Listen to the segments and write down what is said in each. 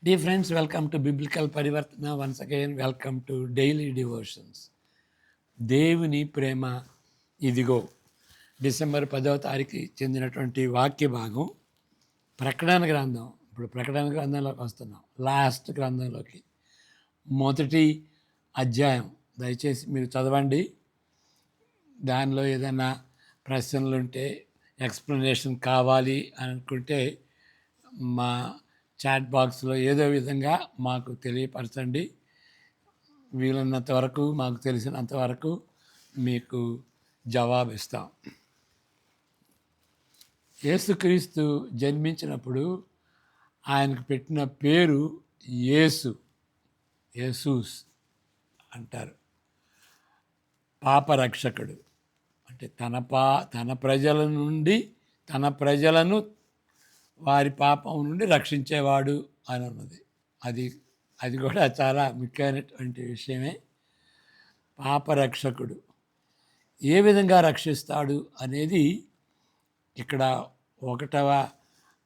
Dear friends, welcome to Biblical Parivartana. Once again, welcome to Daily Devotions. దేవుని ప్రేమ ఇదిగో. December 10వ తారీఖు చెందినటువంటి వాక్య భాగం ప్రకటన గ్రంథం. ఇప్పుడు ప్రకటన గ్రంథంలోకి వస్తున్నాం, లాస్ట్ గ్రంథంలోకి. మొదటి అధ్యాయం దయచేసి మీరు చదవండి. దానిలో ఏదైనా ప్రశ్నలు ఉంటే, ఎక్స్ప్లెనేషన్ కావాలి అని అనుకుంటే మా చాట్ బాక్స్లో ఏదో విధంగా మాకు తెలియపరచండి. వీలున్నంత వరకు, మాకు తెలిసినంత వరకు మీకు జవాబు ఇస్తాం. యేసుక్రీస్తు జన్మించినప్పుడు ఆయనకు పెట్టిన పేరు యేసు, యేసూస్ అంటారు. పాపరక్షకుడు అంటే తన ప్రజల నుండి, తన ప్రజలను వారి పాపం నుండి రక్షించేవాడు అని ఉన్నది. అది కూడా చాలా ముఖ్యమైనటువంటి విషయమే. పాపరక్షకుడు ఏ విధంగా రక్షిస్తాడు అనేది ఇక్కడ 1వ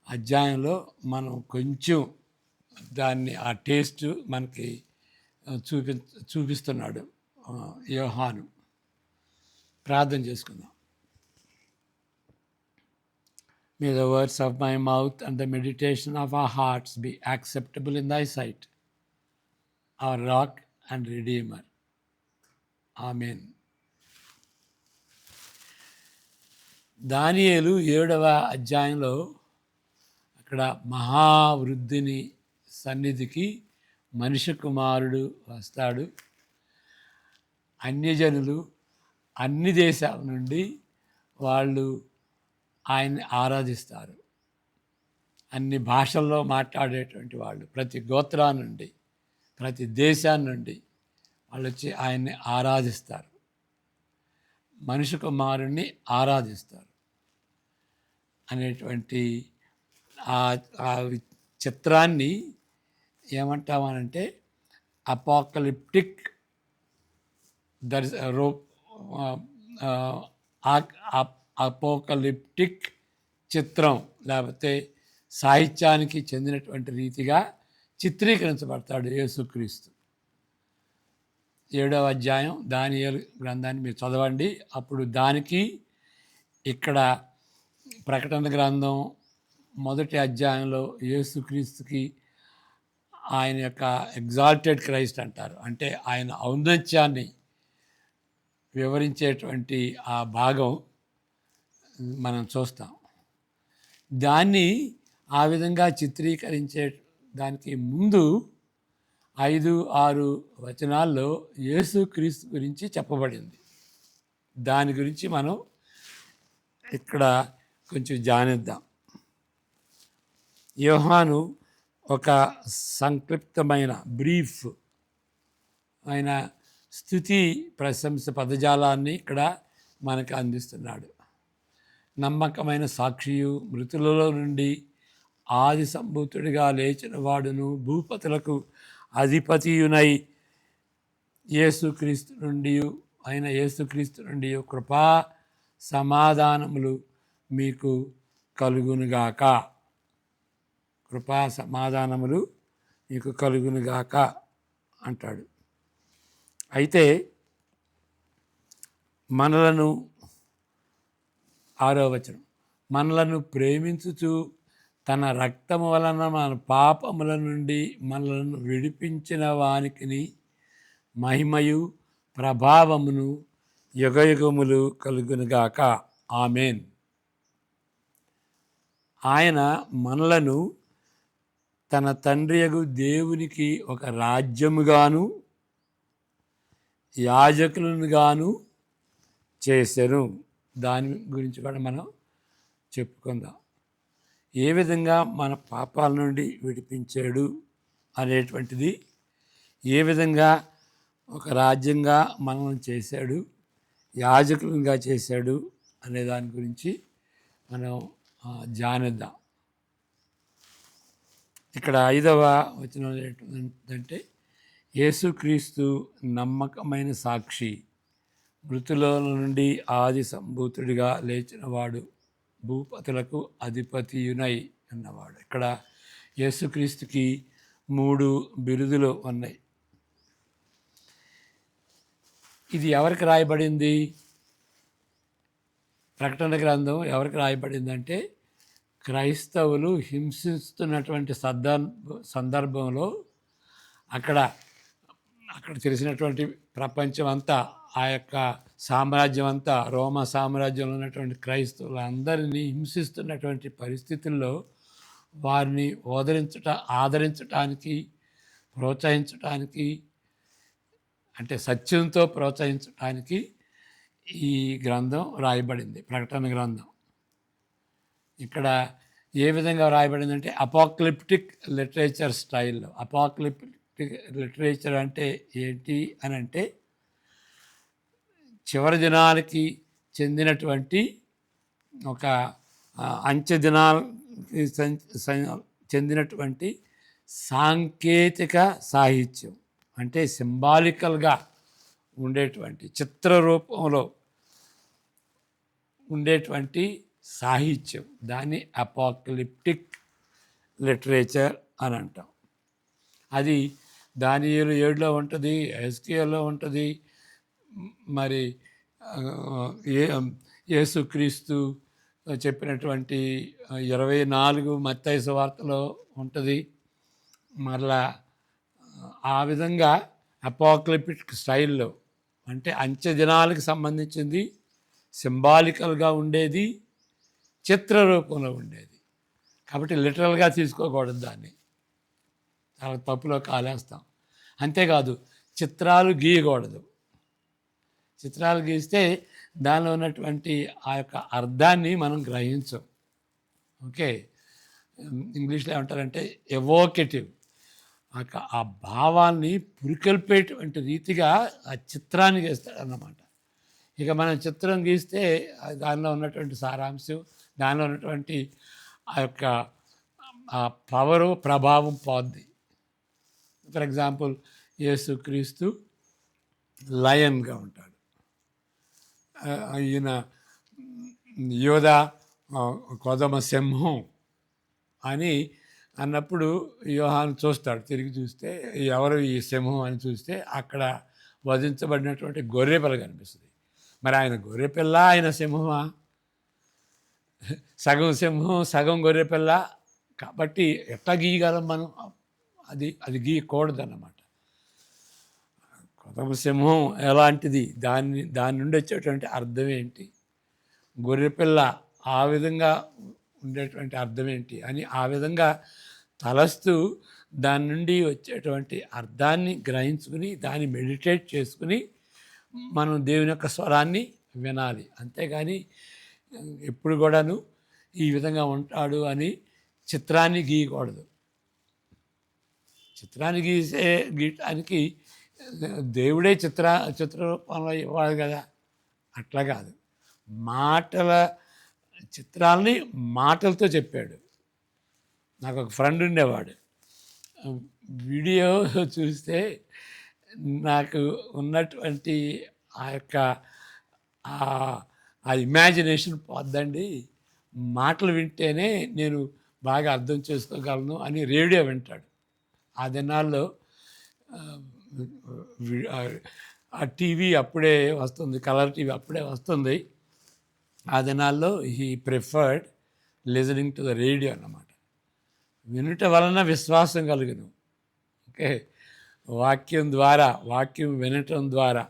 అధ్యాయంలో మనం కొంచెం దాన్ని ఆ టేస్ట్ మనకి చూపిస్తున్నాడు యోహాను. ప్రార్థన చేసుకుందాం. May the words of my mouth and the meditation of our hearts be acceptable in thy sight, our rock and redeemer. Amen. దానియేలు 7వ అధ్యాయంలో అక్కడ మహావృద్ధిని సన్నిధికి మనిషి కుమారుడు వస్తాడు. అన్యజనులు అన్ని దేశాల నుండి వాళ్ళు ఆయన్ని ఆరాధిస్తారు. అన్ని భాషల్లో మాట్లాడేటువంటి వాళ్ళు, ప్రతి గోత్రా నుండి, ప్రతి దేశాన్ని నుండి వాళ్ళు వచ్చి ఆయన్ని ఆరాధిస్తారు. మనిషి కుమారుణ్ణి ఆరాధిస్తారు అనేటువంటి ఆ చిత్రాన్ని ఏమంటామనంటే అపోకలిప్టిక్ అపోకలిప్టిక్ చిత్రం, లేకపోతే సాహిత్యానికి చెందినటువంటి రీతిగా చిత్రీకరించబడతాడు యేసుక్రీస్తు. 7వ అధ్యాయం దానియేలు గ్రంథాన్ని మీరు చదవండి. అప్పుడు దానికి ఇక్కడ ప్రకటన గ్రంథం మొదటి అధ్యాయంలో యేసుక్రీస్తుకి ఆయన యొక్క ఎగ్జాల్టెడ్ క్రైస్ట్ అంటారు, అంటే ఆయన ఔన్నత్యాన్ని వివరించేటువంటి ఆ భాగం మనం చూస్తాం. దాన్ని ఆ విధంగా చిత్రీకరించే దానికి ముందు 5-6 వచనాల్లో యేసుక్రీస్తు గురించి చెప్పబడింది. దాని గురించి మనం ఇక్కడ కొంచెం ధ్యానిద్దాం. యోహాను ఒక సంక్షిప్తమైన బ్రీఫ్ ఆయన స్తుతి ప్రశంస పదజాలాన్ని ఇక్కడ మనకు అందిస్తున్నాడు. నమ్మకమైన సాక్షియు, మృతులలో నుండి ఆది సంభూతుడిగా లేచిన వాడును, భూపతులకు అధిపతియునై యేసుక్రీస్తు నుండి కృపా సమాధానములు మీకు కలుగునుగాక. కృపా సమాధానములు మీకు కలుగునుగాక అంటాడు. అయితే మనలను 6వ వచనం, మనలను ప్రేమించుచు తన రక్తము వలన మన పాపముల నుండి మనలను విడిపించిన వానికిని మహిమయు ప్రభావమును యుగయుగములు కలుగునుగాక. ఆమెన్. ఆయన మనలను తన తండ్రియగు దేవునికి ఒక రాజ్యముగాను యాజకులుగాను చేసెను. దాని గురించి కూడా మనం చెప్పుకుందాం. ఏ విధంగా మన పాపాల నుండి విడిపించాడు అనేటువంటిది, ఏ విధంగా ఒక రాజ్యంగా మనం చేశాడు, యాజకులుగా చేశాడు అనే దాని గురించి మనం ధ్యానిద్దాం. ఇక్కడ 5వ వచనం ఏంటంటే, యేసుక్రీస్తు నమ్మకమైన సాక్షి, మృతుల నుండి ఆది సంభూతుడిగా లేచినవాడు, భూపతులకు అధిపతియునై అన్నవాడు. ఇక్కడ యేసుక్రీస్తుకి 3 బిరుదులు ఉన్నాయి. ఇది ఎవరికి రాయబడింది? ప్రకటన గ్రంథం ఎవరికి రాయబడిందంటే క్రైస్తవులు హింసిస్తున్నటువంటి సందర్భంలో అక్కడ తెలిసినటువంటి ప్రపంచం అంతా, ఆ యొక్క సామ్రాజ్యం అంతా, రోమా సామ్రాజ్యంలో ఉన్నటువంటి క్రైస్తవులందరినీ హింసిస్తున్నటువంటి పరిస్థితుల్లో వారిని ఆదరించటానికి, ప్రోత్సహించటానికి, అంటే సత్యంతో ప్రోత్సహించడానికి ఈ గ్రంథం రాయబడింది, ప్రకటన గ్రంథం. ఇక్కడ ఏ విధంగా రాయబడిందంటే అపోక్లిప్టిక్ లిటరేచర్ స్టైల్లో. అపోక్లిప్టిక్ లిటరేచర్ అంటే ఏంటి అని అంటే చివరి దినాలకి చెందినటువంటి ఒక అంచె దినాలకి చెందినటువంటి సాంకేతిక సాహిత్యం, అంటే సింబాలికల్గా ఉండేటువంటి, చిత్ర రూపంలో ఉండేటువంటి సాహిత్యం, దాన్ని అపోక్లిప్టిక్ లిటరేచర్ అని అంటాం. అది దానియేలు 7లో ఉంటుంది, ఎస్కేల్లో ఉంటుంది, మరి యేసుక్రీస్తు చెప్పినటువంటి 24 మత్తయి సువార్తలో ఉంటుంది. మరలా ఆ విధంగా అపోక్లిప్టిక్ స్టైల్లో, అంటే అంచె దినాలకు సంబంధించింది, సింబాలికల్గా ఉండేది, చిత్ర రూపంలో ఉండేది. కాబట్టి లిటరల్గా తీసుకోకూడదు, దాన్ని చాలా తప్పులో కాలేస్తాం. అంతేకాదు చిత్రాలు గీయకూడదు. చిత్రాలు గీస్తే దానిలో ఉన్నటువంటి ఆ యొక్క అర్థాన్ని మనం గ్రహించం. ఓకే, ఇంగ్లీష్లో ఏమంటారంటే ఎవోకేటివ్, ఆ భావాన్ని పురికొల్పేటువంటి రీతిగా ఆ చిత్రాన్ని గీస్తాడన్నమాట. ఇక మనం చిత్రం గీస్తే దానిలో ఉన్నటువంటి సారాంశం, దానిలో ఉన్నటువంటి ఆ యొక్క ఆ పవరు, ప్రభావం పోద్ది. ఫర్ ఎగ్జాంపుల్ యేసుక్రీస్తు లయన్గా ఉంటాడు, ఈయన యోధ కొదమ సింహం అని అన్నప్పుడు యోహాను చూస్తాడు, తిరిగి చూస్తే ఎవరు ఈ సింహం అని చూస్తే అక్కడ వధించబడినటువంటి గొర్రెపిల్ల కనిపిస్తుంది. మరి ఆయన గొర్రెపిల్ల, ఆయన సింహమా? సగం సింహం సగం గొర్రెపిల్ల కాబట్టి ఎట్లా గీయగలం మనం? అది గీయకూడదు అన్నమాట. కొదమ సింహం ఎలాంటిది, దాని నుండి వచ్చేటువంటి అర్థం ఏంటి, గొర్రెపిల్ల ఆ విధంగా ఉండేటువంటి అర్థం ఏంటి అని ఆ విధంగా తలస్తూ దాని నుండి వచ్చేటువంటి అర్థాన్ని గ్రహించుకుని, దాన్ని మెడిటేట్ చేసుకుని మనం దేవుని యొక్క స్వరాన్ని వినాలి. అంతేగాని ఎప్పుడు కూడాను ఈ విధంగా ఉంటాడు అని చిత్రాన్ని గీయకూడదు. చిత్రాన్ని గీయటానికి దేవుడే చిత్రరూపంలో ఇవ్వాలి కదా, అట్లా కాదు. చిత్రాలని మాటలతో చెప్పాడు. నాకు ఒక ఫ్రెండ్ ఉండేవాడు, వీడియో చూస్తే నాకు ఉన్నటువంటి ఆ యొక్క ఆ ఇమాజినేషన్ పోద్దండి, మాటలు వింటేనే నేను బాగా అర్థం చేసుకోగలను అని రేడియో వింటాడు. ఆ దినాల్లో ఆ టీవీ అప్పుడే వస్తుంది, కలర్ టీవీ అప్పుడే వస్తుంది. ఆ దినాల్లో he preferred listening to the radio అన్నమాట. వినుట వలన విశ్వాసం కలుగును. ఓకే, వాక్యం వినటం ద్వారా,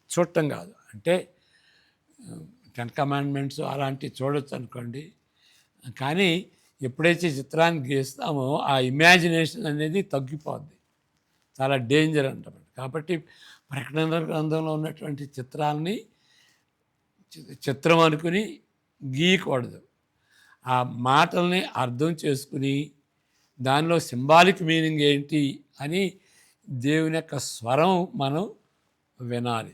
చూడటం కాదు. అంటే 10 కమాండ్మెంట్స్ అలాంటివి చూడొచ్చు అనుకోండి, కానీ ఎప్పుడైతే చిత్రాన్ని గీస్తామో ఆ ఇమాజినేషన్ అనేది తగ్గిపోద్ది, చాలా డేంజర్ అంటారు. కాబట్టి ప్రకటన గ్రంథంలో ఉన్నటువంటి చిత్రాలని చిత్రం అనుకుని గీయకూడదు. ఆ మాటల్ని అర్థం చేసుకుని దానిలో సింబాలిక్ మీనింగ్ ఏంటి అని దేవుని యొక్క స్వరం మనం వినాలి.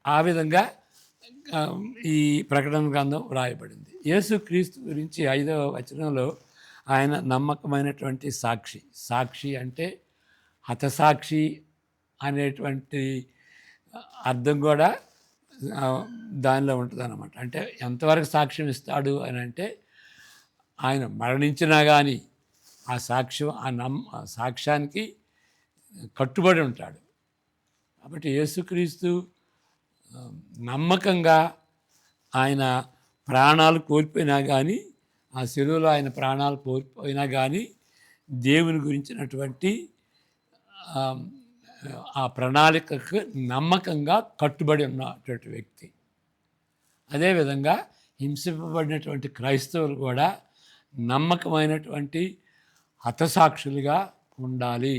ఆ విధంగా ఈ ప్రకటన గ్రంథం రాయబడింది. యేసుక్రీస్తు గురించి 5వ వచనంలో ఆయన నమ్మకమైనటువంటి సాక్షి అంటే హతసాక్షి అనేటువంటి అర్థం కూడా దానిలో ఉంటుంది అన్నమాట. అంటే ఎంతవరకు సాక్ష్యం ఇస్తాడు అని అంటే ఆయన మరణించినా కానీ, ఆ సాక్ష్యం ఆ సాక్ష్యానికి కట్టుబడి ఉంటాడు. కాబట్టి యేసుక్రీస్తు నమ్మకంగా ఆయన ప్రాణాలు కోల్పోయినా కానీ, ఆ శిలువలో ఆయన ప్రాణాలు కోల్పోయినా కానీ దేవుని గురించినటువంటి ఆ ప్రణాళికకు నమ్మకంగా కట్టుబడి ఉన్నటువంటి వ్యక్తి. అదేవిధంగా హింసింపబడినటువంటి క్రైస్తవులు కూడా నమ్మకమైనటువంటి హతసాక్షులుగా ఉండాలి.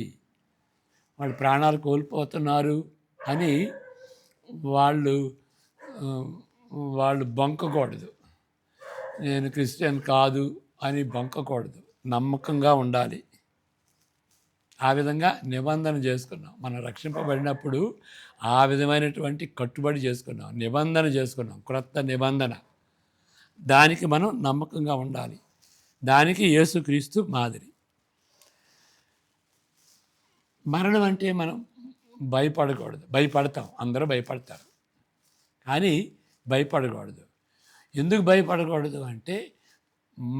వాళ్ళు ప్రాణాలు కోల్పోతున్నారు అని వాళ్ళు బొంకకూడదు. నేను క్రిస్టియన్ కాదు అని బొంకకూడదు. నమ్మకంగా ఉండాలి. ఆ విధంగా నిబంధన చేసుకున్నాం. మనం రక్షింపబడినప్పుడు ఆ విధమైనటువంటి కట్టుబడి చేసుకున్నాం, నిబంధన చేసుకున్నాం, క్రొత్త నిబంధన. దానికి మనం నమ్మకంగా ఉండాలి. దానికి యేసుక్రీస్తు మాదిరి. మరణం అంటే మనం భయపడకూడదు. భయపడతాం, అందరూ భయపడతారు, కానీ భయపడకూడదు. ఎందుకు భయపడకూడదు అంటే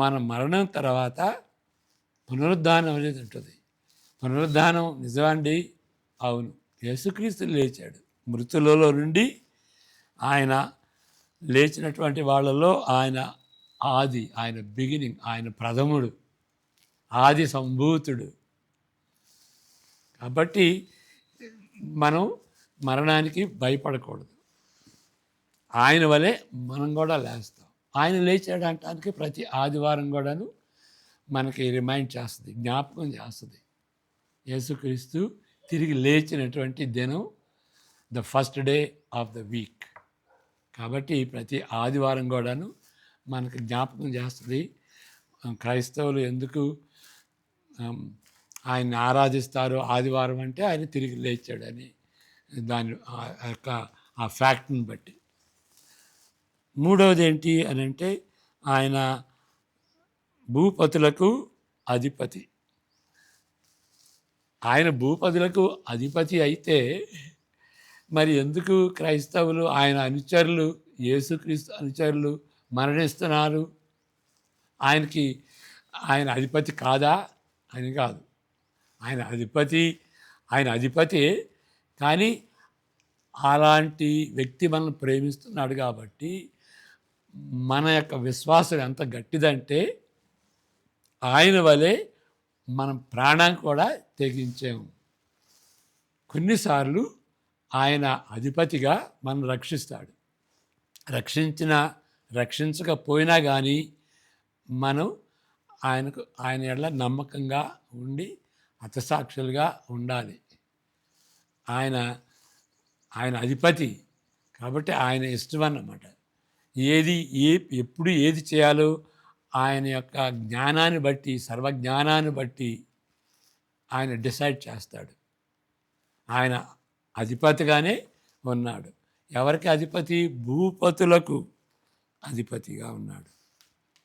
మన మరణం తర్వాత పునరుద్ధానం అనేది ఉంటుంది. పునరుద్ధానం నిజమండి? అవును. యేసుక్రీస్తు లేచాడు మృతులలో నుండి. ఆయన లేచినటువంటి వాళ్ళలో ఆయన ఆది, ఆయన బిగినింగ్, ఆయన ప్రథముడు, ఆది సంభూతుడు. కాబట్టి మనం మరణానికి భయపడకూడదు. ఆయన వలె మనం కూడా లేస్తాం. ఆయన లేచాడు అనటానికి ప్రతి ఆదివారం కూడాను మనకి రిమైండ్ చేస్తుంది, జ్ఞాపకం చేస్తుంది. యేసుక్రీస్తు తిరిగి లేచినటువంటి దినం the first day of the week. కాబట్టి ప్రతి ఆదివారం కూడాను మనకు జ్ఞాపకం చేస్తుంది. క్రైస్తవులు ఎందుకు ఆయన్ని ఆరాధిస్తారు ఆదివారం అంటే ఆయన తిరిగి లేచాడని, దాని ఆ ఫ్యాక్ట్ని బట్టి. మూడవది ఏంటి అని అంటే ఆయన భూపతులకు అధిపతి. ఆయన భూపతులకు అధిపతి అయితే మరి ఎందుకు క్రైస్తవులు, ఆయన అనుచరులు, యేసుక్రీస్తు అనుచరులు మరణిస్తున్నారు? ఆయన అధిపతి కాదా అని కాదు. ఆయన అధిపతి, కానీ అలాంటి వ్యక్తి మనల్ని ప్రేమిస్తున్నాడు కాబట్టి మన యొక్క విశ్వాసం ఎంత గట్టిదంటే ఆయన వలె మనం ప్రాణాన్ని కూడా తెగించాము. కొన్నిసార్లు ఆయన అధిపతిగా మనం రక్షిస్తాడు. రక్షించకపోయినా కానీ మనం ఆయన ఎడల నమ్మకంగా ఉండి హతసాక్షులుగా ఉండాలి. ఆయన అధిపతి కాబట్టి ఆయన ఇష్టం అన్నమాట. ఎప్పుడు ఏది చేయాలో ఆయన యొక్క జ్ఞానాన్ని బట్టి, సర్వజ్ఞానాన్ని బట్టి ఆయన డిసైడ్ చేస్తాడు. ఆయన అధిపతిగానే ఉన్నాడు. ఎవరికి అధిపతి? భూపతులకు అధిపతిగా ఉన్నాడు.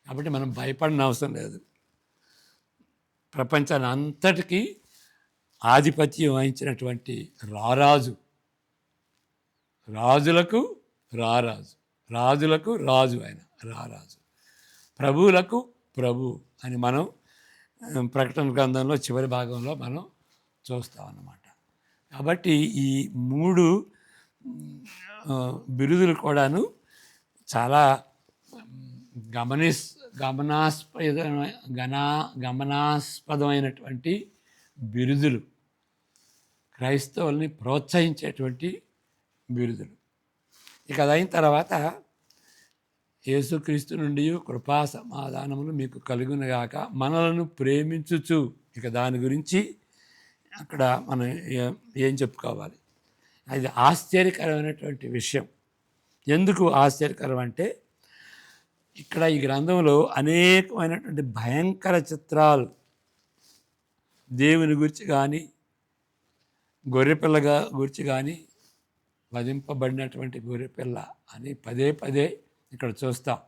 కాబట్టి మనం భయపడిన అవసరం లేదు. ప్రపంచాన్ని అంతటికీ ఆధిపత్యం వహించినటువంటి రాజులకు రాజు, ఆయన రారాజు, ప్రభువులకు ప్రభు అని మనం ప్రకటన గ్రంథంలో చివరి భాగంలో మనం చూస్తాం అన్నమాట. కాబట్టి ఈ 3 బిరుదులు కూడాను చాలా గమనాస్పదమైనటువంటి బిరుదులు, క్రైస్తవుల్ని ప్రోత్సహించేటువంటి బిరుదులు. ఇక అదైన తర్వాత యేసుక్రీస్తు నుండి కృపా సమాధానములు మీకు కలుగునుగాక మనలను ప్రేమించుచు. ఇక దాని గురించి అక్కడ మనం ఏం చెప్పుకోవాలి? అది ఆశ్చర్యకరమైనటువంటి విషయం. ఎందుకు ఆశ్చర్యకరం అంటే ఇక్కడ ఈ గ్రంథంలో అనేకమైనటువంటి భయంకర చిత్రాలు దేవుని గురించి కానీ, గొర్రెపిల్లగా గురించి కానీ, వధింపబడినటువంటి గొర్రెపిల్ల అని పదే ఇక్కడ చూస్తాం.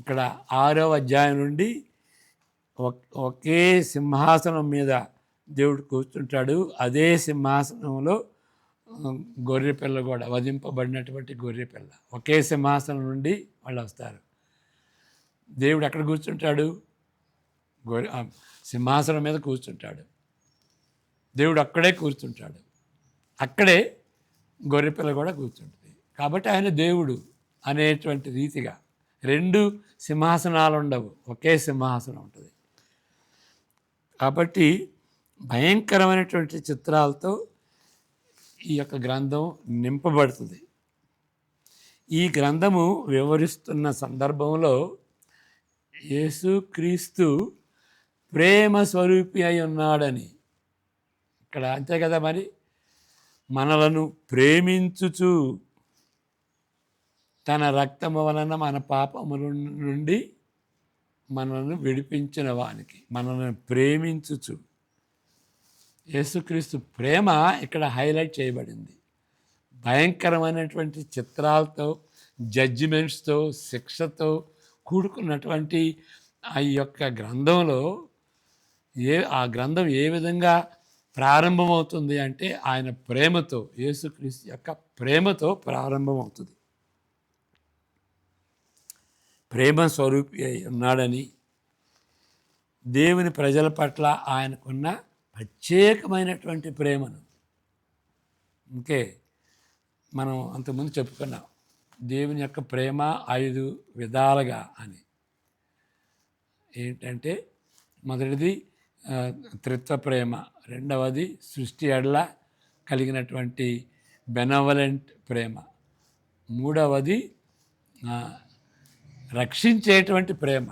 ఇక్కడ 6వ అధ్యాయం నుండి ఒకే సింహాసనం మీద దేవుడు కూర్చుంటాడు. అదే సింహాసనంలో గొర్రెపిల్ల కూడా, వధింపబడినటువంటి గొర్రెపిల్ల, ఒకే సింహాసనం నుండి వాళ్ళు వస్తారు. దేవుడు ఎక్కడ కూర్చుంటాడు? సింహాసనం మీద కూర్చుంటాడు. దేవుడు అక్కడే కూర్చుంటాడు. అక్కడే గొర్రెపిల్ల కూడా కూర్చుంటుంది. కాబట్టి ఆయన దేవుడు అనేటువంటి రీతిగా 2 సింహాసనాలు ఉండవు, ఒకే సింహాసనం ఉంటుంది. కాబట్టి భయంకరమైనటువంటి చిత్రాలతో ఈ యొక్క గ్రంథం నింపబడుతుంది. ఈ గ్రంథము వివరిస్తున్న సందర్భంలో యేసుక్రీస్తు ప్రేమ స్వరూపి అయి ఉన్నాడని ఇక్కడ అంతే కదా. మరి మనలను ప్రేమించుచు తన రక్తము వలన మన పాపముల నుండి మనల్ని విడిపించిన వానికి, మనల్ని ప్రేమించుచు, యేసుక్రీస్తు ప్రేమ ఇక్కడ హైలైట్ చేయబడింది. భయంకరమైనటువంటి చిత్రాలతో, జడ్జిమెంట్స్తో, శిక్షతో కూడుకున్నటువంటి ఆ యొక్క గ్రంథంలో ఆ గ్రంథం ఏ విధంగా ప్రారంభమవుతుంది అంటే ఆయన ప్రేమతో, యేసుక్రీస్తు యొక్క ప్రేమతో ప్రారంభమవుతుంది. ప్రేమ స్వరూపి అయి ఉన్నాడని, దేవుని ప్రజల పట్ల ఆయనకున్న ప్రత్యేకమైనటువంటి ప్రేమను, ఇంకే మనం అంతకుముందు చెప్పుకున్నాం దేవుని యొక్క ప్రేమ 5 విధాలుగా అని. ఏంటంటే మొదటిది త్రిత్వ ప్రేమ, రెండవది సృష్టి ఎడల కలిగినటువంటి బెనవలెంట్ ప్రేమ, మూడవది రక్షించేటువంటి ప్రేమ,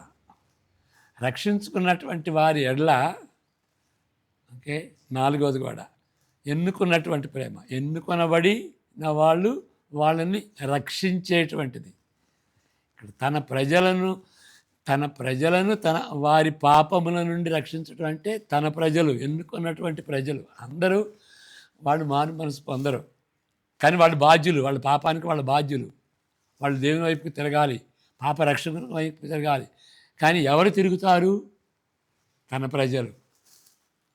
రక్షించుకున్నటువంటి వారి ఎడల, ఓకే, నాలుగవది కూడా ఎన్నుకున్నటువంటి ప్రేమ, ఎన్నుకొనబడిన వాళ్ళని రక్షించేటువంటిది. ఇక్కడ తన ప్రజలను వారి పాపముల నుండి రక్షించడం అంటే తన ప్రజలు, ఎన్నుకున్నటువంటి ప్రజలు అందరూ వాళ్ళు మారు మనసు పొందరు, కానీ వాళ్ళు బాధ్యులు, వాళ్ళ పాపానికి వాళ్ళ బాధ్యులు. వాళ్ళు దేవుని వైపుకి తిరగాలి, పాప రక్షణ వైపు తిరగాలి. కానీ ఎవరు తిరుగుతారు? తన ప్రజలు.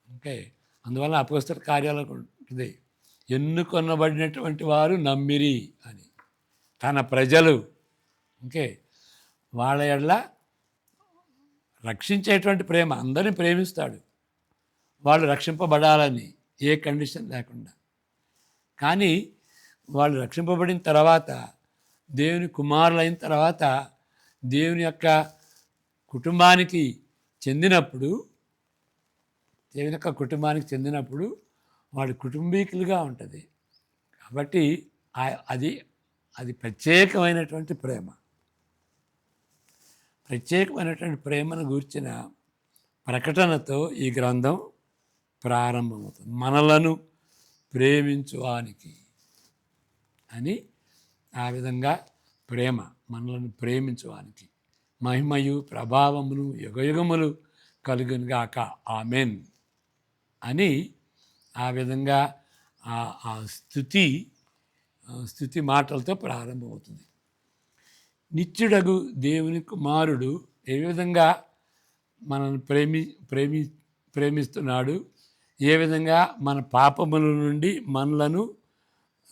ఓకే, అందువల్ల అపోస్తల కార్యాలకు ఉంటుంది ఎన్నుకొనబడినటువంటి వారు నమ్మిరి అని. తన ప్రజలు, ఓకే, వాళ్ళ ఎడల రక్షించేటువంటి ప్రేమ, అందరినీ ప్రేమిస్తాడు వాళ్ళు రక్షింపబడాలని, ఏ కండిషన్ లేకుండా. కానీ వాళ్ళు రక్షింపబడిన తర్వాత, దేవుని కుమారులైన తర్వాత, దేవుని యొక్క కుటుంబానికి చెందినప్పుడు వాళ్ళు కుటుంబీకులుగా ఉంటుంది. కాబట్టి అది ప్రత్యేకమైనటువంటి ప్రేమ. ప్రత్యేకమైనటువంటి ప్రేమను గూర్చిన ప్రకటనతో ఈ గ్రంథం ప్రారంభమవుతుంది. మనలను ప్రేమించువానికి అని, ఆ విధంగా ప్రేమ, మనలను ప్రేమించువానికి మహిమయు ప్రభావమును యుగయుగములు కలుగునుగాక, ఆమెన్ అని ఆ విధంగా ఆ స్తుతి మాటలతో ప్రారంభమవుతుంది. నిత్యుడగు దేవుని కుమారుడు ఏ విధంగా మనల్ని ప్రేమిస్తున్నాడు, ఏ విధంగా మన పాపముల నుండి మనలను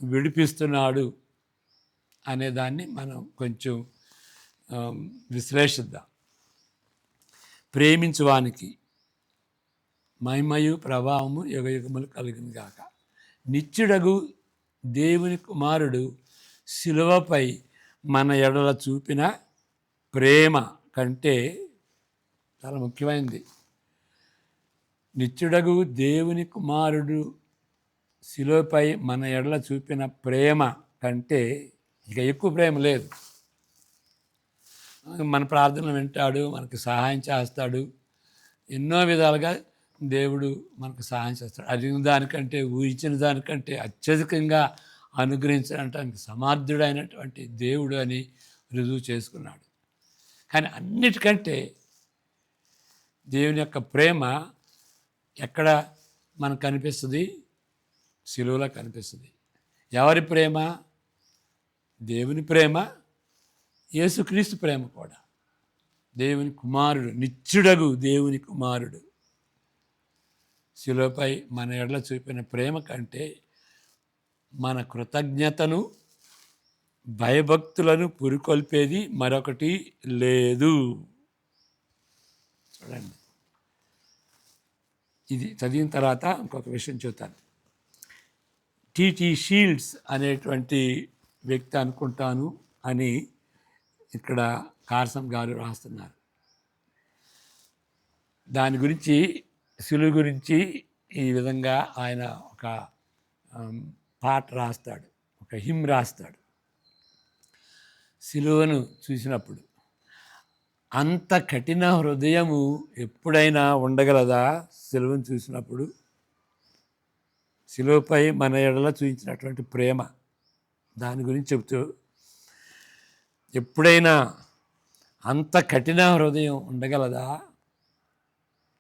విడిపిస్తున్నాడు అనేదాన్ని మనం కొంచెం విశ్లేషిద్దాం. ప్రేమించువానికి మహిమయు ప్రభావము యుగయుగములు కలుగును గాక. నిత్యుడగు దేవుని కుమారుడు శిలువపై మన ఎడల చూపిన ప్రేమ కంటే చాలా ముఖ్యమైనది. నిత్యుడగు దేవుని కుమారుడు శిలువపై మన ఎడల చూపిన ప్రేమ కంటే ఇక ఎక్కువ ప్రేమ లేదు. మన ప్రార్థనలు వింటాడు, మనకు సహాయం చేస్తాడు, ఎన్నో విధాలుగా దేవుడు మనకు సహాయం చేస్తాడు. అడిగిన దానికంటే, ఊహించిన దానికంటే అత్యధికంగా అనుగ్రహించడానికి సమర్థుడైనటువంటి దేవుడు అని రుజువు చేసుకున్నాడు. కానీ అన్నిటికంటే దేవుని యొక్క ప్రేమ ఎక్కడ మనకు కనిపిస్తుంది? శిలువలో కనిపిస్తుంది. ఎవరి ప్రేమ? దేవుని ప్రేమ, యేసుక్రీస్తు ప్రేమ కూడా. దేవుని కుమారుడు, నిత్యుడగు దేవుని కుమారుడు శిలువపై మన ఎడల చూపిన ప్రేమ కంటే మన కృతజ్ఞతను, భయభక్తులను పురికొల్పేది మరొకటి లేదు. చూడండి, ఇది చదివిన తర్వాత ఇంకొక విషయం చెబుతాను. టిటి షీల్డ్స్ అనేటువంటి వ్యక్తి అనుకుంటాను అని ఇక్కడ కార్సం గారు రాస్తున్నారు. దాని గురించి సిలువ గురించి ఈ విధంగా ఆయన ఒక పాట రాస్తాడు, ఒక హిమ్ రాస్తాడు. సిలువను చూసినప్పుడు అంత కఠిన హృదయము ఎప్పుడైనా ఉండగలదా? సిలువను చూసినప్పుడు సిలువపై మన ఎడల చూపించినటువంటి ప్రేమ దాని గురించి చెబుతూ, ఎప్పుడైనా అంత కఠిన హృదయం ఉండగలదా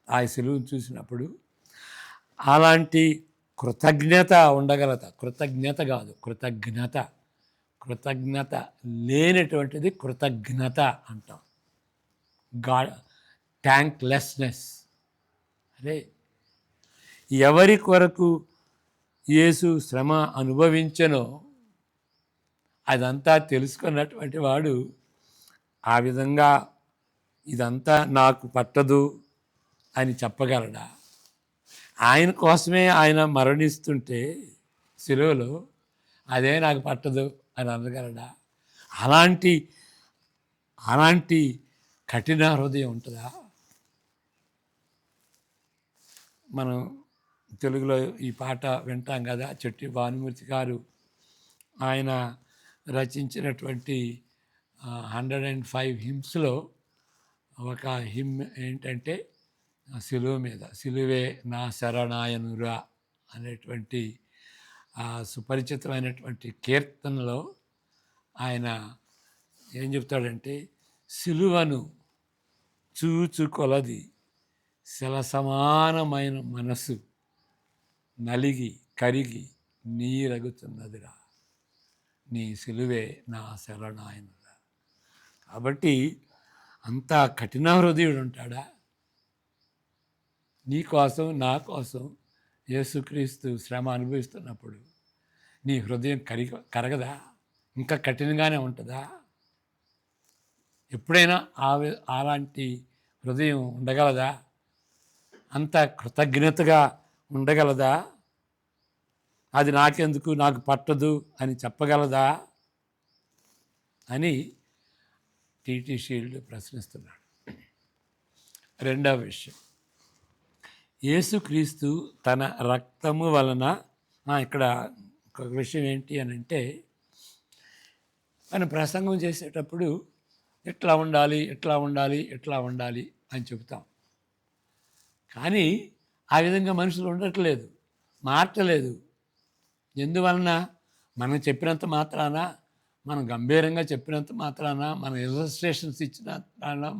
ఆ సిలువను చూసినప్పుడు? అలాంటి కృతజ్ఞత ఉండగలదా? కృతజ్ఞత కాదు, కృతజ్ఞత. కృతజ్ఞత లేనటువంటిది కృతజ్ఞత అంటాం. థ్యాంక్లెస్నెస్. అదే ఎవరి కొరకు యేసు శ్రమ అనుభవించనో అదంతా తెలుసుకున్నటువంటి వాడు ఆ విధంగా ఇదంతా నాకు పట్టదు అని చెప్పగలడా? ఆయన కోసమే ఆయన మరణిస్తుంటే సిలువలో అదే నాకు పట్టదు అని అనగలడా? అలాంటి కఠిన హృదయం ఉంటుందా? మనం తెలుగులో ఈ పాట వింటాం కదా, చెట్టి భానుమూర్తి గారు ఆయన రచించినటువంటి 105 హిమ్స్లో ఒక హిమ్ ఏంటంటే సిలువ మీద, సిలువే నా శరణాయనురా అనేటువంటి సుపరిచితమైనటువంటి కీర్తనలో ఆయన ఏం చెప్తాడంటే, సిలువను చూచుకొలది శిల సమానమైన మనసు నలిగి కరిగి నీరగుతున్నదిరా, నీ సిలువే నా శరణాయనురా. కాబట్టి అంత కఠిన హృదయుడు ఉంటాడా? నీ కోసం నా కోసం యేసుక్రీస్తు శ్రమ అనుభవిస్తున్నప్పుడు నీ హృదయం కరగదా? ఇంకా కఠినంగానే ఉంటుందా? ఎప్పుడైనా అలాంటి హృదయం ఉండగలదా? అంత కృతజ్ఞతగా ఉండగలదా? అది నాకెందుకు, నాకు పట్టదు అని చెప్పగలదా అని టిటి షీల్డ్ ప్రశ్నిస్తున్నాడు. రెండవ విషయం, యేసుక్రీస్తు తన రక్తము వలన, ఇక్కడ ఒక విషయం ఏంటి అని అంటే, మనం ప్రసంగం చేసేటప్పుడు ఇట్లా ఉండాలి, ఇట్లా ఉండాలి, ఇట్లా ఉండాలి అని చెబుతాం. కానీ ఆ విధంగా మనుషులు ఉండట్లేదు, మారట్లేదు. ఎందువలన? మనం చెప్పినంత మాత్రాన, మనం గంభీరంగా చెప్పినంత మాత్రాన, మన ఇలస్ట్రేషన్స్ ఇచ్చినంత,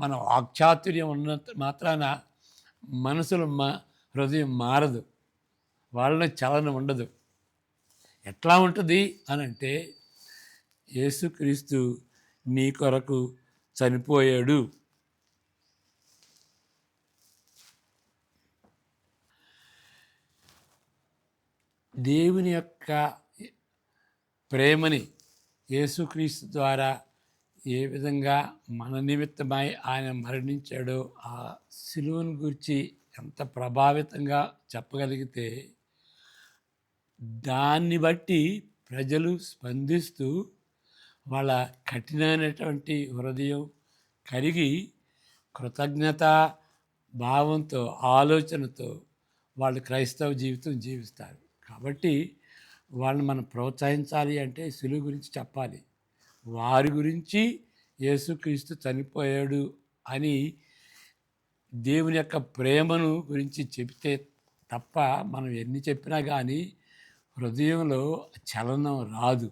మన వాక్చాతుర్యం ఉన్నంత మాత్రాన మనసులు హృదయం మారదు, వాళ్ళని చలనం ఉండదు. ఎట్లా ఉంటుంది అని అంటే, యేసుక్రీస్తు నీ కొరకు చనిపోయాడు. దేవుని యొక్క ప్రేమని యేసుక్రీస్తు ద్వారా ఏ విధంగా మన నిమిత్తమై ఆయన మరణించాడో ఆ సిలువను గురించి ఎంత ప్రభావితంగా చెప్పగలిగితే, దాన్ని బట్టి ప్రజలు స్పందిస్తూ వాళ్ళ కఠినమైనటువంటి హృదయం కరిగి కృతజ్ఞత భావంతో, ఆలోచనతో వాళ్ళు క్రైస్తవ జీవితం జీవిస్తారు. కాబట్టి వాళ్ళని మనం ప్రోత్సహించాలి అంటే సిలువ గురించి చెప్పాలి. వారి గురించి యేసుక్రీస్తు చనిపోయాడు అని దేవుని యొక్క ప్రేమను గురించి చెబితే తప్ప మనం ఎన్ని చెప్పినా కానీ హృదయంలో చలనం రాదు.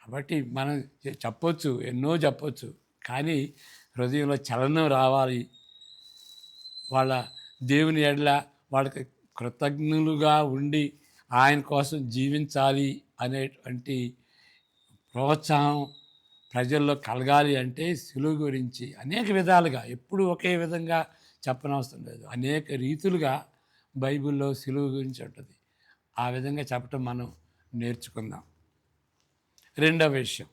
కాబట్టి మనం చెప్పొచ్చు, ఎన్నో చెప్పొచ్చు, కానీ హృదయంలో చలనం రావాలి. వాళ్ళ దేవుని ఎడల వాళ్ళకి కృతజ్ఞులుగా ఉండి ఆయన కోసం జీవించాలి అనేటువంటి ప్రోత్సాహం ప్రజల్లో కలగాలి అంటే సిలువ గురించి అనేక విధాలుగా, ఎప్పుడు ఒకే విధంగా చెప్పనవసరం లేదు, అనేక రీతులుగా బైబిల్లో సిలువ గురించి ఉంటుంది. ఆ విధంగా చెప్పటం మనం నేర్చుకుందాం. రెండవ విషయం,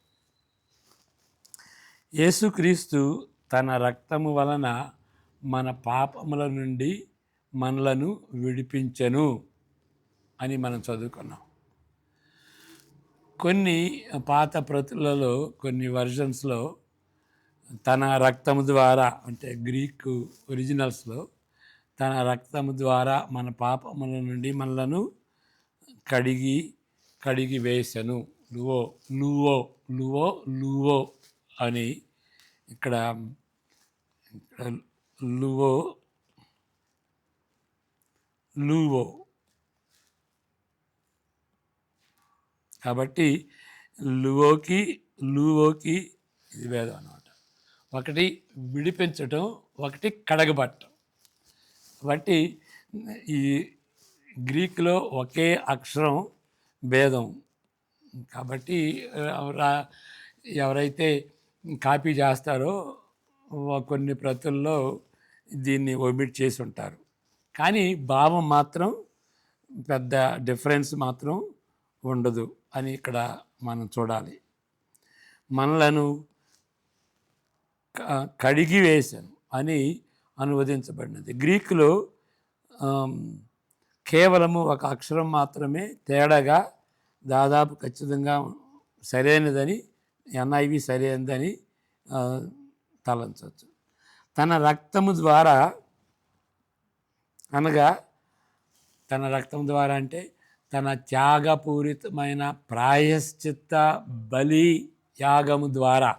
యేసుక్రీస్తు తన రక్తము వలన మన పాపముల నుండి మనలను విడిపించెను అని మనం చదువుకున్నాం. కొన్ని పాత ప్రతులలో కొన్ని వర్జన్స్లో తన రక్తము ద్వారా, అంటే గ్రీకు ఒరిజినల్స్లో తన రక్తము ద్వారా మన పాపముల నుండి మనలను కడిగి వేసెను. లువో అని ఇక్కడ లూవో. కాబట్టి లూవోకి ఇది భేదం అన్నమాట. ఒకటి విడిపించటం, ఒకటి కడగబట్టం. కాబట్టి ఈ గ్రీకులో ఒకే అక్షరం భేదం. కాబట్టి ఎవరైతే కాపీ చేస్తారో కొన్ని ప్రతుల్లో దీన్ని ఒమిట్ చేసి ఉంటారు. కానీ భావం మాత్రం పెద్ద డిఫరెన్స్ మాత్రం ఉండదు అని ఇక్కడ మనం చూడాలి. మనలను కడిగి వేశాను అని అనువదించబడినది. గ్రీకులో కేవలము ఒక అక్షరం మాత్రమే తేడాగా దాదాపు ఖచ్చితంగా సరైనదని, NIV సరైనదని తలంచవచ్చు. తన రక్తము ద్వారా అనగా, తన రక్తం ద్వారా అంటే తన త్యాగపూరితమైన ప్రాయశ్చిత్త బలి యాగము ద్వారా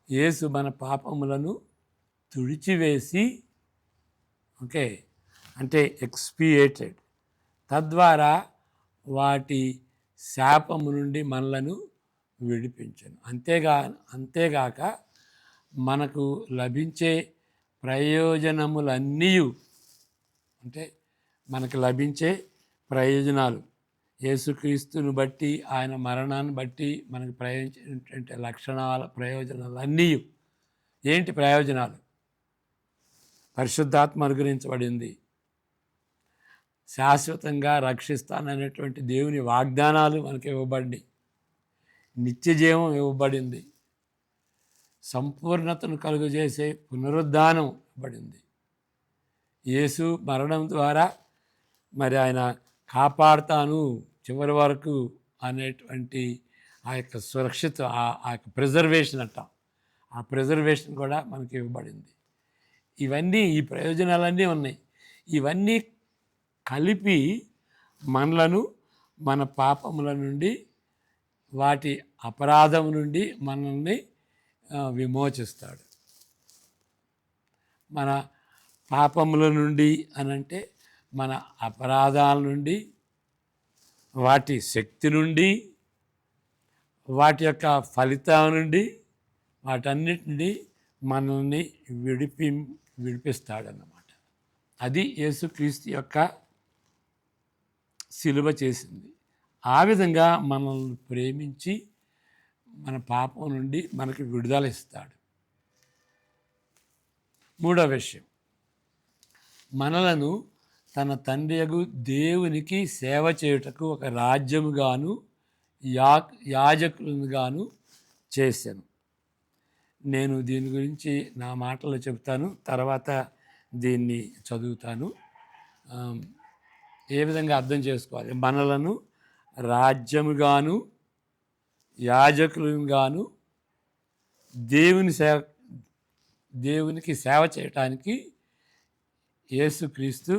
యేసు మన పాపములను తుడిచివేసి, అంటే ఎక్స్పియేటెడ్, తద్వారా వాటి శాపము నుండి మనలను విడిపించను. అంతేగాక మనకు లభించే ప్రయోజనములన్నీ, అంటే మనకు లభించే ప్రయోజనాలు, యేసుక్రీస్తుని బట్టి, ఆయన మరణాన్ని బట్టి మనకు ప్రయోజనటువంటి ప్రయోజనాలన్నీ ఏంటి? ప్రయోజనాలు పరిశుద్ధాత్మ అనుగ్రహించబడింది, శాశ్వతంగా రక్షిస్తాననేటువంటి దేవుని వాగ్దానాలు మనకు ఇవ్వబడి, నిత్యజీవం ఇవ్వబడింది, సంపూర్ణతను కలుగజేసే పునరుద్ధానం ఇవ్వబడింది. యేసు మరణం ద్వారా మరి ఆయన కాపాడుతాను చివరి వరకు అనేటువంటి ఆ యొక్క సురక్షిత, ఆ యొక్క ప్రిజర్వేషన్ అంటాం, ఆ ప్రిజర్వేషన్ కూడా మనకి ఇవ్వబడింది. ఇవన్నీ, ఈ ప్రయోజనాలన్నీ ఉన్నాయి. ఇవన్నీ కలిపి మనలను మన పాపముల నుండి, వాటి అపరాధం నుండి మనల్ని విమోచిస్తాడు. మన పాపముల నుండి అనంటే మన అపరాధాల నుండి, వాటి శక్తి నుండి, వాటి యొక్క ఫలితం నుండి, వాటన్నిటి నుండి మనల్ని విడిపిస్తాడన్నమాట. అది యేసుక్రీస్తు యొక్క సిలువ చేసింది. ఆ విధంగా మనల్ని ప్రేమించి మన పాపం నుండి మనకి విడుదల ఇస్తాడు. మూడవ విషయం, మనలను తన తండ్రియగు దేవునికి సేవ చేయుటకు ఒక రాజ్యముగాను యాజకులుగాను చేశాను. నేను దీని గురించి నా మాటలు చెబుతాను, తర్వాత దీన్ని చదువుతాను. ఏ విధంగా అర్థం చేసుకోవాలి? మనలను రాజ్యముగాను యాజకులుగాను దేవునికి సేవ చేయటానికి యేసుక్రీస్తు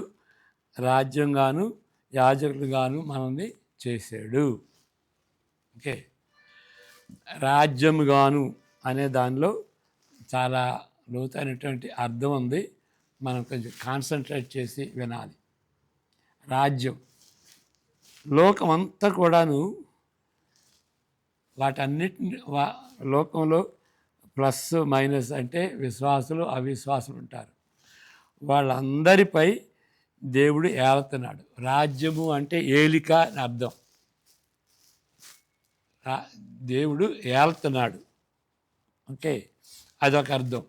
రాజ్యంగాను యాజకులుగాను మనల్ని చేశాడు. రాజ్యముగాను అనే దానిలో చాలా లోతైనటువంటి అర్థం ఉంది. మనం కొంచెం కాన్సన్ట్రేట్ చేసి వినాలి. రాజ్యం, లోకమంతా కూడాను, వాటన్నిటిని లోకంలో ప్లస్ మైనస్ అంటే విశ్వాసులు అవిశ్వాసులు ఉంటారు. వాళ్ళందరిపై దేవుడు ఏలుతున్నాడు. రాజ్యము అంటే ఏలిక అని అర్థం. దేవుడు ఏలుతున్నాడు, అదొక అర్థం.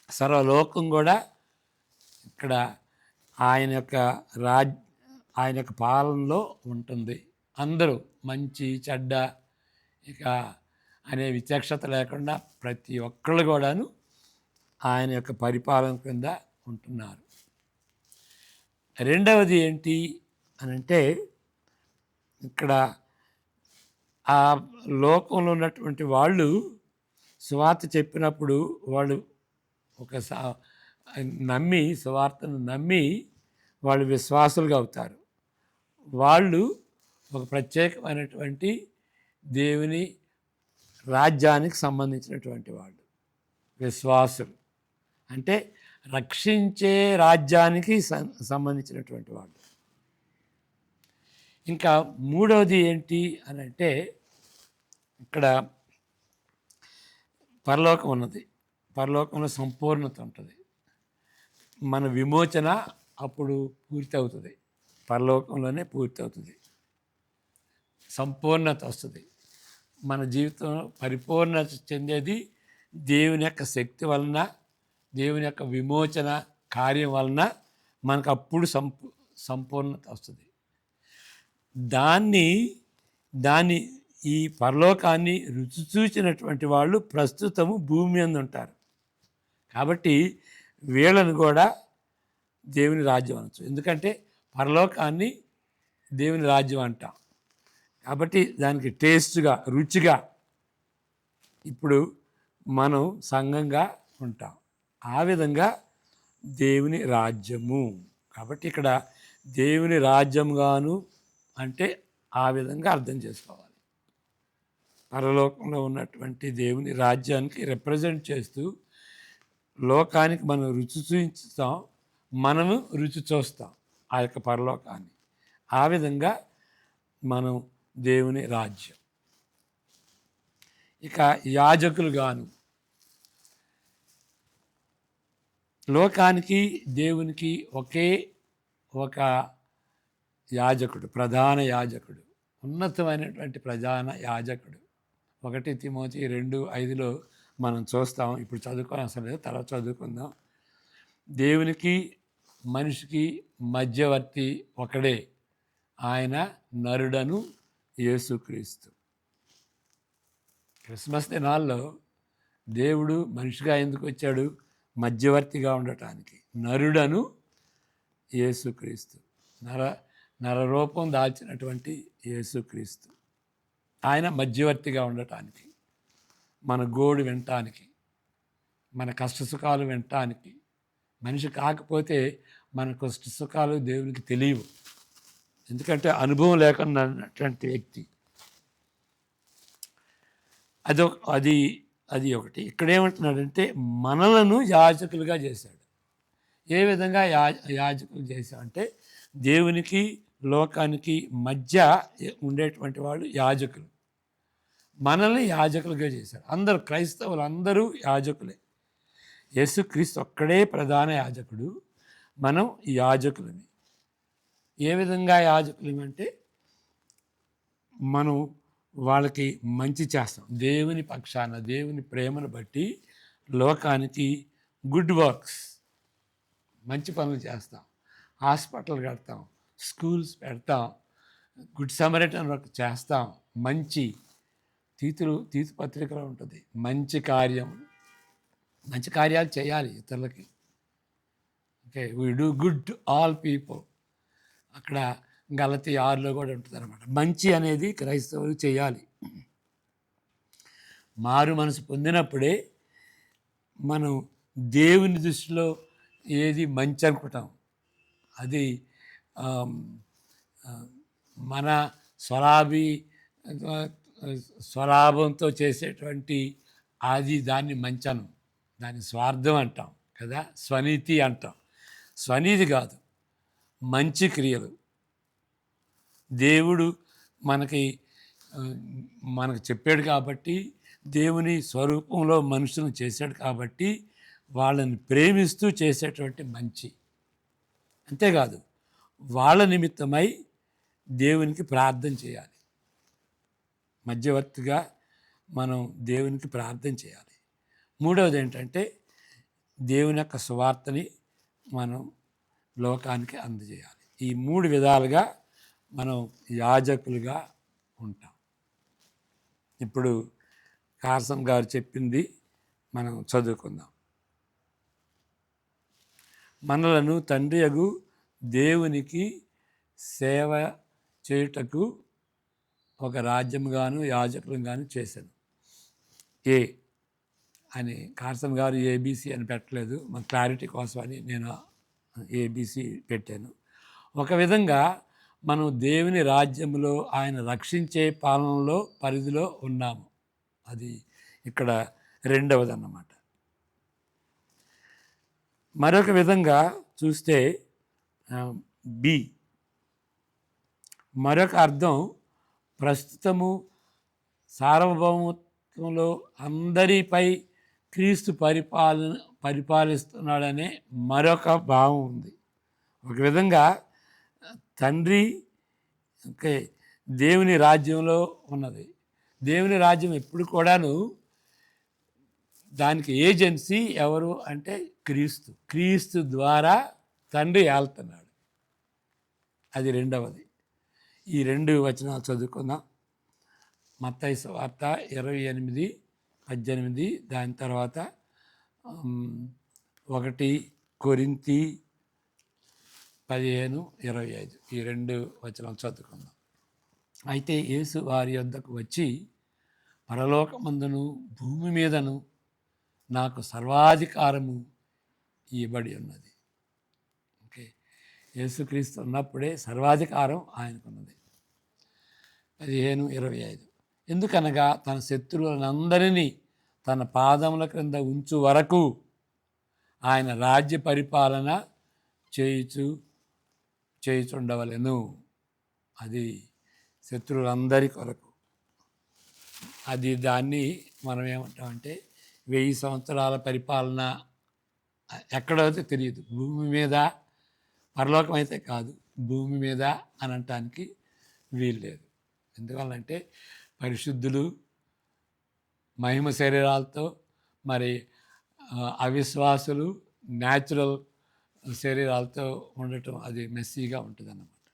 సర్వలోకం కూడా ఇక్కడ ఆయన యొక్క పాలనలో ఉంటుంది. అందరూ మంచి చెడ్డ ఇక అనే విచక్షత లేకుండా ప్రతి ఒక్కళ్ళు కూడాను ఆయన యొక్క పరిపాలన కింద ఉంటున్నారు. రెండవది ఏంటి అనంటే, ఇక్కడ ఆ లోకంలో ఉన్నటువంటి వాళ్ళు సువార్త చెప్పినప్పుడు వాళ్ళు ఒక నమ్మి, సువార్తను నమ్మి వాళ్ళు విశ్వాసులుగా అవుతారు. వాళ్ళు ఒక ప్రత్యేకమైనటువంటి దేవుని రాజ్యానికి సంబంధించినటువంటి వాళ్ళు విశ్వాసులు. అంటే రక్షించే రాజ్యానికి సంబంధించినటువంటి వాళ్ళు. ఇంకా మూడవది ఏంటి అని అంటే, ఇక్కడ పరలోకం ఉన్నది. పరలోకంలో సంపూర్ణత ఉంటుంది. మన విమోచన అప్పుడు పూర్తి అవుతుంది. పరలోకంలోనే పూర్తి అవుతుంది. సంపూర్ణత వస్తుంది. మన జీవితం పరిపూర్ణత చెందేది దేవుని యొక్క శక్తి వలన, దేవుని యొక్క విమోచన కార్యం వలన మనకు అప్పుడు సంపూర్ణత వస్తుంది. దాన్ని ఈ పరలోకాన్ని రుచి చూచినటువంటి వాళ్ళు ప్రస్తుతము భూమి మీద ఉంటారు. కాబట్టి వీళ్ళని కూడా దేవుని రాజ్యం అనొచ్చు. ఎందుకంటే పరలోకాన్ని దేవుని రాజ్యం అంటాం. కాబట్టి దానికి టేస్ట్గా, రుచిగా ఇప్పుడు మనం సంఘంగా ఉంటాం. ఆ విధంగా దేవుని రాజ్యము. కాబట్టి ఇక్కడ దేవుని రాజ్యంగాను అంటే ఆ విధంగా అర్థం చేసుకోవాలి. పరలోకంలో ఉన్నటువంటి దేవుని రాజ్యానికి రిప్రజెంట్ చేస్తూ లోకానికి మనం రుచి చూస్తాం, మనము రుచి చూస్తాం ఆ యొక్క పరలోకాన్ని. ఆ విధంగా మనం దేవుని రాజ్యం. ఇక యాజకులుగాను, లోకానికి దేవునికి ఒకే ఒక యాజకుడు, ప్రధాన యాజకుడు, ఉన్నతమైనటువంటి ప్రధాన యాజకుడు. 1 తిమోతి 2:5 మనం చూస్తాం. ఇప్పుడు చదువుకోని అవసరం లేదు, తర్వాత చదువుకుందాం. దేవునికి మనిషికి మధ్యవర్తి ఒకడే, ఆయన నరుడను యేసుక్రీస్తు. క్రిస్మస్ దినాల్లో దేవుడు మనిషిగా ఎందుకు వచ్చాడు? మధ్యవర్తిగా ఉండటానికి. నరుడను యేసుక్రీస్తు, నరరూపం దాల్చినటువంటి యేసుక్రీస్తు. ఆయన మధ్యవర్తిగా ఉండటానికి, మన గోడు వినటానికి, మన కష్టసుఖాలు వినటానికి. మనిషి కాకపోతే మన కష్టసుఖాలు దేవునికి తెలియవు. ఎందుకంటే అనుభవం లేకున్నటువంటి వ్యక్తి. అది ఒకటి. ఇక్కడ ఏమంటున్నాడంటే, మనలను యాజకులుగా చేశాడు. ఏ విధంగా యాజకులు చేశాడంటే, దేవునికి లోకానికి మధ్య ఉండేటువంటి వాళ్ళు యాజకులు. మనల్ని యాజకులుగా చేశారు. అందరూ క్రైస్తవులు అందరూ యాజకులే. యేసుక్రీస్తు ఒక్కడే ప్రధాన యాజకుడు, మనం యాజకులని. ఏ విధంగా యాజకులమంటే, మనం వాళ్ళకి మంచి చేస్తాం. దేవుని పక్షాన, దేవుని ప్రేమను బట్టి లోకానికి గుడ్ వర్క్స్, మంచి పనులు చేస్తాం. హాస్పిటల్ కడతాం, స్కూల్స్ పెడతాం, గుడ్ సమరైటన్ వర్క్ చేస్తాం. మంచి తీతు పత్రికలో ఉంటుంది. మంచి కార్యాలు చేయాలి ఇతరులకి. Okay, we do good to all people. అక్కడ గలతీ 6లో కూడా ఉంటుంది అన్నమాట. మంచి అనేది క్రైస్తవులు చేయాలి. మారు మనసు పొందినప్పుడే మనం దేవుని దృష్టిలో ఏది మంచి అనుకుంటాం, అది మన స్వలాభంతో చేసేటువంటి దాన్ని మంచను, దాన్ని స్వార్థం అంటాం కదా, స్వనీతి అంటాం. స్వనీతి కాదు, మంచి క్రియలు. దేవుడు మనకు చెప్పాడు కాబట్టి, దేవుని స్వరూపంలో మనుషులను చేశాడు కాబట్టి, వాళ్ళని ప్రేమిస్తూ చేసేటువంటి మంచి. అంతేకాదు, వాళ్ళ నిమిత్తమై దేవునికి ప్రార్థన చేయాలి. మధ్యవర్తిగా మనం దేవునికి ప్రార్థన చేయాలి. మూడవది ఏంటంటే, దేవుని యొక్క సువార్తని మనం లోకానికి అందజేయాలి. ఈ 3 విధాలుగా మనం యాజకులుగా ఉంటాం. ఇప్పుడు కార్సన్ గారు చెప్పింది మనం చదువుకుందాం. మనలను తండ్రియగు దేవునికి సేవ చేయుటకు ఒక రాజ్యముగాను యాజకులుగాను చేశాను. ఏ అని కార్సన్ గారు ఏబీసీ అని పెట్టలేదు, మన క్లారిటీ కోసం అని నేను ఏబీసీ పెట్టాను. ఒక విధంగా మనం దేవుని రాజ్యంలో ఆయన రక్షించే పాలనలో పరిధిలో ఉన్నాము. అది ఇక్కడ రెండవది అన్నమాట. మరొక విధంగా చూస్తే బి మరొక అర్థం ప్రస్తుతము సార్వభౌమత్వంలో అందరిపై క్రీస్తు పరిపాలిస్తున్నాడనే మరొక భావం ఉంది. ఒక విధంగా తండ్రి దేవుని రాజ్యంలో ఉన్నది. దేవుని రాజ్యం ఎప్పుడు కూడాను దానికి ఏజెన్సీ ఎవరు అంటే క్రీస్తు ద్వారా తండ్రి ఏళ్తున్నాడు. అది రెండవది. ఈ 2 వచనాలు చదువుకుందాం. మత్తయి సువార్త 28:18, దాని తర్వాత 1 కొరింథీ 15:25 ఈ 2 వచనాలు చదువుకుందాం. అయితే యేసు వారి యొద్దకు వచ్చి, పరలోకమందును భూమి మీదను నాకు సర్వాధికారము ఇవ్వబడి ఉన్నది. ఓకే, యేసుక్రీస్తు ఉన్నప్పుడే సర్వాధికారం ఆయనకున్నది. 15:25 ఎందుకనగా తన శత్రువులందరినీ తన పాదముల క్రింద ఉంచు వరకు ఆయన రాజ్య పరిపాలన చేయుచుండవలెను. అది శత్రువులందరి కొరకు. అది దాన్ని మనం ఏమంటామంటే 1000 సంవత్సరాల పరిపాలన ఎక్కడైతే తెలియదు. భూమి మీద, పరలోకం అయితే కాదు, భూమి మీద అని అనటానికి వీల్లేదు. ఎందువల్లంటే పరిశుద్ధులు మహిమ శరీరాలతో, మరి అవిశ్వాసులు న్యాచురల్ శరీరాలతో ఉండటం అది మెస్సీగా ఉంటుంది అన్నమాట.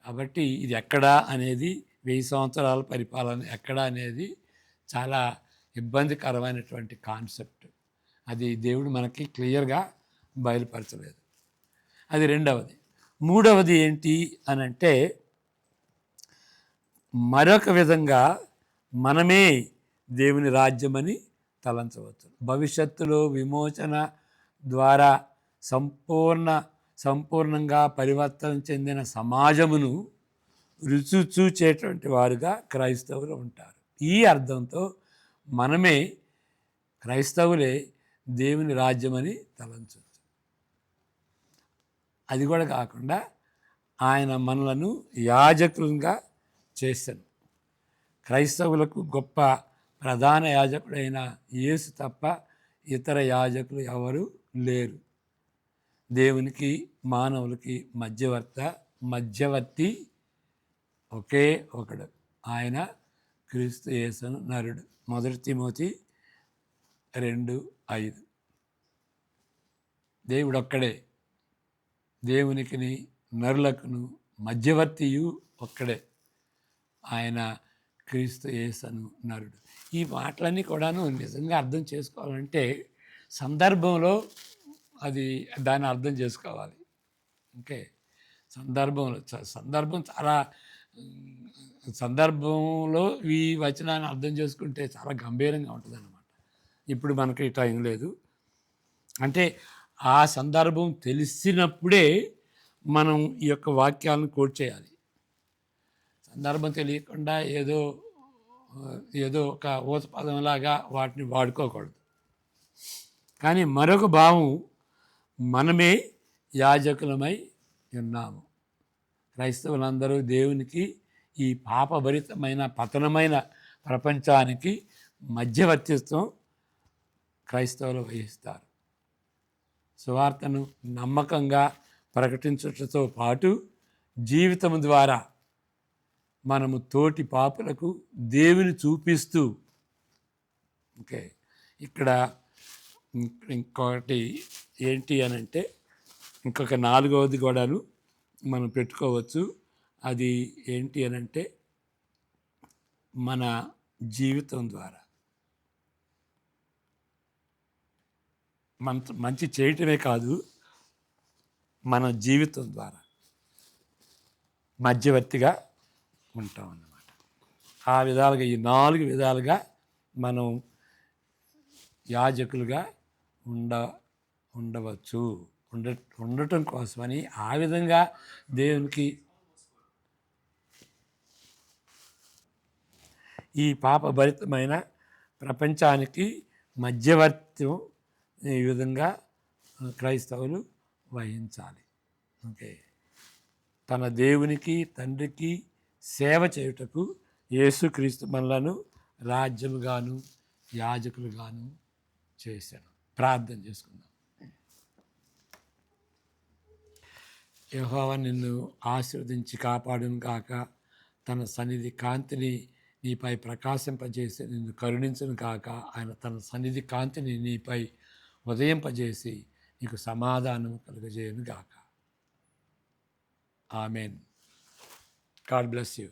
కాబట్టి ఇది ఎక్కడా అనేది 1000 సంవత్సరాల పరిపాలన ఎక్కడా అనేది చాలా ఇబ్బందికరమైనటువంటి కాన్సెప్ట్. అది దేవుడు మనకి క్లియర్గా బయలుపరచలేదు. అది రెండవది. మూడవది ఏంటి అని అంటే, మరొక విధంగా మనమే దేవుని రాజ్యమని తలంచవచ్చు. భవిష్యత్తులో విమోచన ద్వారా సంపూర్ణంగా పరివర్తన చెందిన సమాజమును రుచి చూచేటువంటి వారుగా క్రైస్తవులు ఉంటారు. ఈ అర్థంతో మనమే క్రైస్తవులే దేవుని రాజ్యమని తలంచవచ్చు. అది కూడా కాకుండా ఆయన మనలను యాజకులుగా చేశాను. క్రైస్తవులకు గొప్ప ప్రధాన యాజకుడైన యేసు తప్ప ఇతర యాజకులు ఎవరు లేరు. దేవునికి మానవులకి మధ్యవర్తి ఒకే ఒకడు, ఆయన క్రీస్తు యేసును నరుడు. 1 తిమోతి 2:5. దేవుడు ఒక్కడే, దేవునికిని నరులకును మధ్యవర్తియు ఒక్కడే, ఆయన క్రీస్తు యేసును నరుడు. ఈ మాటలన్నీ కూడాను నిజంగా అర్థం చేసుకోవాలంటే సందర్భంలో దాన్ని అర్థం చేసుకోవాలి. ఓకే, సందర్భం చాలా సందర్భంలో ఈ వచనాన్ని అర్థం చేసుకుంటే చాలా గంభీరంగా ఉంటుంది అన్నమాట. ఇప్పుడు మనకి టైం లేదు. అంటే ఆ సందర్భం తెలిసినప్పుడే మనం ఈ యొక్క వాక్యాలను కోట్ చేయాలి. సందర్భం తెలియకుండా ఏదో ఒక ఊతపదంలాగా వాటిని వాడుకోకూడదు. కానీ మరొక భావం, మనమే యాజకులమై ఉన్నాము. క్రైస్తవులందరూ దేవునికి ఈ పాపభరితమైన పతనమైన ప్రపంచానికి మధ్యవర్తిత్వం క్రైస్తవులు వహిస్తారు. సువార్తను నమ్మకంగా ప్రకటించటంతో పాటు జీవితం ద్వారా మనము తోటి పాపులకు దేవుని చూపిస్తూ, ఓకే, ఇక్కడ ఇంకొకటి ఏంటి అని అంటే, ఇంకొక 4వది కూడాను మనం పెట్టుకోవచ్చు. అది ఏంటి అని అంటే, మన జీవితం ద్వారా మంచి చేయటమే కాదు, మన జీవితం ద్వారా మధ్యవర్తిగా ఉంటాం అన్నమాట. ఆ విధాలుగా ఈ 4 విధాలుగా మనం యాజకులుగా ఉండవచ్చు. ఉండటం కోసమని ఆ విధంగా దేవునికి ఈ పాపభరితమైన ప్రపంచానికి మధ్యవర్త్యం ఈ విధంగా క్రైస్తవులు వహించాలి. ఓకే, తన దేవునికి తండ్రికి సేవ చేయుటకు యేసుక్రీస్తు మనలను రాజ్యముగాను యాజకులుగాను చేశాను. ప్రార్థన చేసుకుందాం. యెహోవా నిన్ను ఆశీర్వదించి కాపాడును కాక, తన సన్నిధి కాంతిని నీపై ప్రకాశింపజేసి నిన్ను కరుణించును కాక, ఆయన తన సన్నిధి కాంతిని నీపై ఉదయింపజేసి నీకు సమాధానం కలుగజేయును గాక. ఆమెన్. God bless you.